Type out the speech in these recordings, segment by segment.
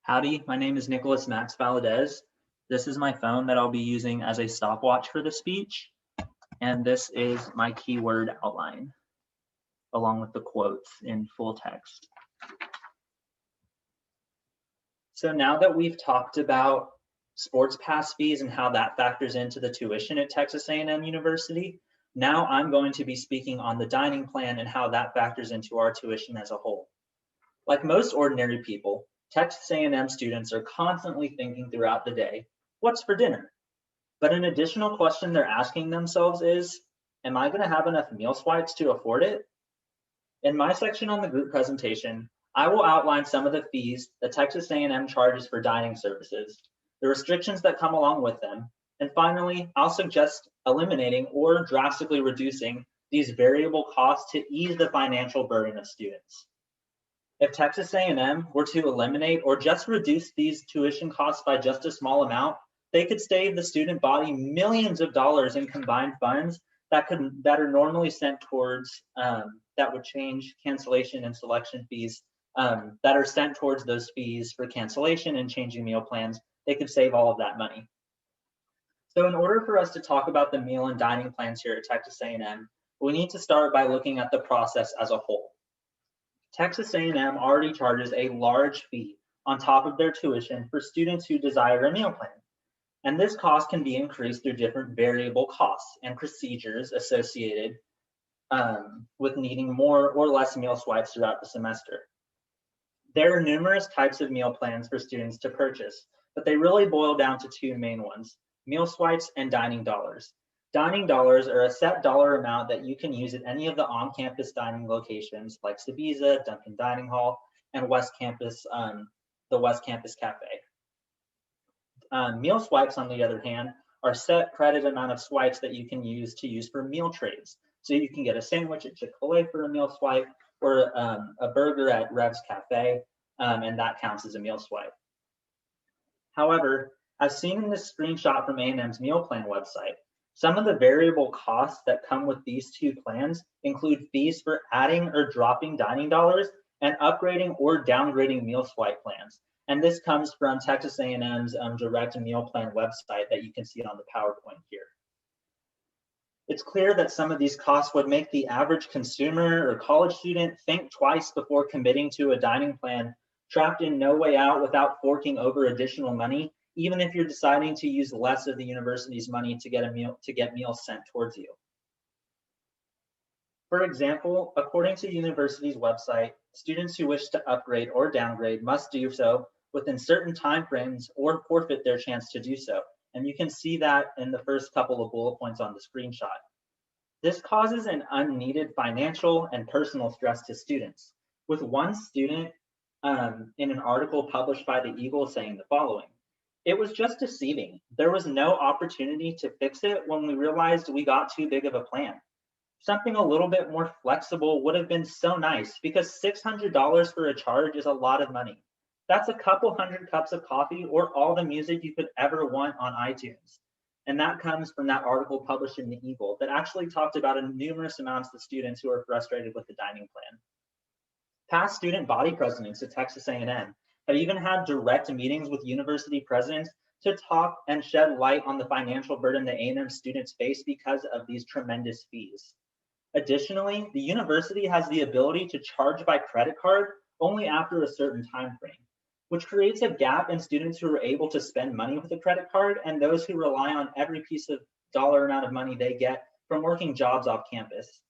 Howdy, my name is Nicholas Max Valadez. This is my phone that I'll be using as a stopwatch for the speech, and this is my keyword outline, along with the quotes in full text. So now that we've talked about sports pass fees and how that factors into the tuition at Texas A&M University, now I'm going to be speaking on the dining plan and how that factors into our tuition as a whole. Like most ordinary people, Texas A&M students are constantly thinking throughout the day, what's for dinner? But an additional question they're asking themselves is, am I going to have enough meal swipes to afford it? In my section on the group presentation, I will outline some of the fees that Texas A&M charges for dining services, the restrictions that come along with them, and finally, I'll suggest eliminating or drastically reducing these variable costs to ease the financial burden of students. If Texas A&M were to eliminate or just reduce these tuition costs by just a small amount, they could save the student body millions of dollars in combined funds that are normally sent towards, that would change cancellation and selection fees that are sent towards those fees for cancellation and changing meal plans. They could save all of that money. So in order for us to talk about the meal and dining plans here at Texas A&M, we need to start by looking at the process as a whole. Texas A&M already charges a large fee on top of their tuition for students who desire a meal plan. And this cost can be increased through different variable costs and procedures associated with needing more or less meal swipes throughout the semester. There are numerous types of meal plans for students to purchase, but they really boil down to two main ones: meal swipes and dining dollars. Dining dollars are a set dollar amount that you can use at any of the on-campus dining locations like Sabisa, Duncan Dining Hall, and West Campus, the West Campus Cafe. Meal swipes, on the other hand, are set credit amount of swipes that you can use for meal trades. So you can get a sandwich at Chick-fil-A for a meal swipe, or a burger at Rev's Cafe, and that counts as a meal swipe. However, as seen in this screenshot from A&M's meal plan website, some of the variable costs that come with these two plans include fees for adding or dropping dining dollars and upgrading or downgrading meal swipe plans. And this comes from Texas A&M's direct meal plan website that you can see on the PowerPoint here. It's clear that some of these costs would make the average consumer or college student think twice before committing to a dining plan, trapped in no way out without forking over additional money, even if you're deciding to use less of the university's money to get meals sent towards you. For example, according to the university's website, students who wish to upgrade or downgrade must do so within certain timeframes or forfeit their chance to do so. And you can see that in the first couple of bullet points on the screenshot. This causes an unneeded financial and personal stress to students, with one student in an article published by the Eagle saying the following: "It was just deceiving. There was no opportunity to fix it when we realized we got too big of a plan. Something a little bit more flexible would have been so nice, because $600 for a charge is a lot of money. That's a couple hundred cups of coffee or all the music you could ever want on iTunes." And that comes from that article published in the Eagle that actually talked about numerous amounts of students who are frustrated with the dining plan. Past student body presidents at Texas A&M have even had direct meetings with university presidents to talk and shed light on the financial burden that A&M students face because of these tremendous fees. Additionally, the university has the ability to charge by credit card only after a certain time frame, which creates a gap in students who are able to spend money with a credit card and those who rely on every piece of dollar amount of money they get from working jobs off campus.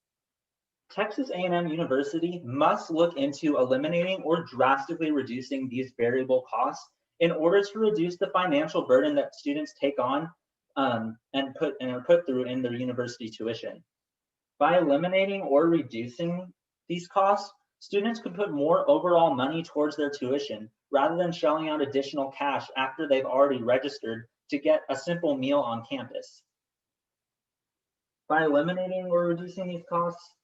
Texas A&M University must look into eliminating or drastically reducing these variable costs in order to reduce the financial burden that students take on and are put through in their university tuition. By eliminating or reducing these costs, students could put more overall money towards their tuition rather than shelling out additional cash after they've already registered to get a simple meal on campus. By eliminating or reducing these costs,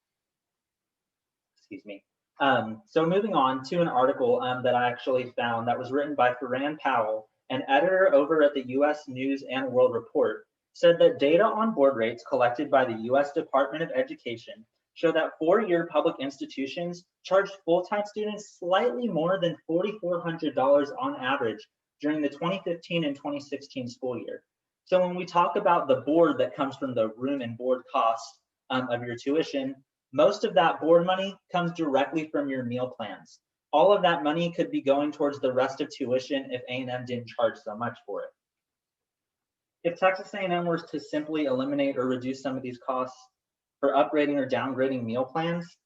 so moving on to an article that I actually found that was written by Ferran Powell, an editor over at the U.S. News and World Report, said that data on board rates collected by the U.S. Department of Education show that four-year public institutions charged full-time students slightly more than $4,400 on average during the 2015 and 2016 school year. So when we talk about the board that comes from the room and board costs of your tuition, most of that board money comes directly from your meal plans. All of that money could be going towards the rest of tuition if A&M didn't charge so much for it. If Texas A&M were to simply eliminate or reduce some of these costs for upgrading or downgrading meal plans,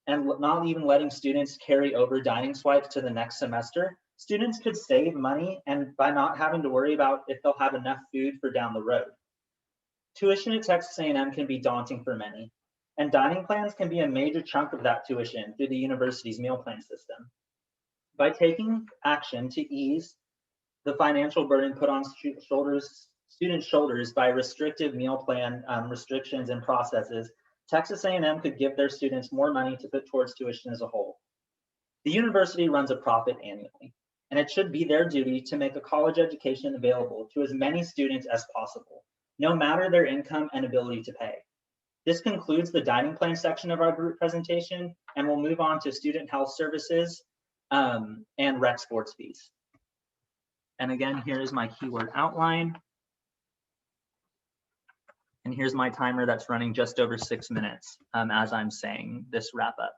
and not even letting students carry over dining swipes to the next semester, students could save money and by not having to worry about if they'll have enough food for down the road. Tuition at Texas A&M can be daunting for many, and dining plans can be a major chunk of that tuition through the university's meal plan system. By taking action to ease the financial burden put on students' shoulders by restrictive meal plan restrictions and processes, Texas A&M could give their students more money to put towards tuition as a whole. The university runs a profit annually, and it should be their duty to make a college education available to as many students as possible, no matter their income and ability to pay. This concludes the dining plan section of our group presentation, and we'll move on to student health services and rec sports fees. And again, here is my keyword outline. And here's my timer that's running just over 6 minutes as I'm saying this wrap up.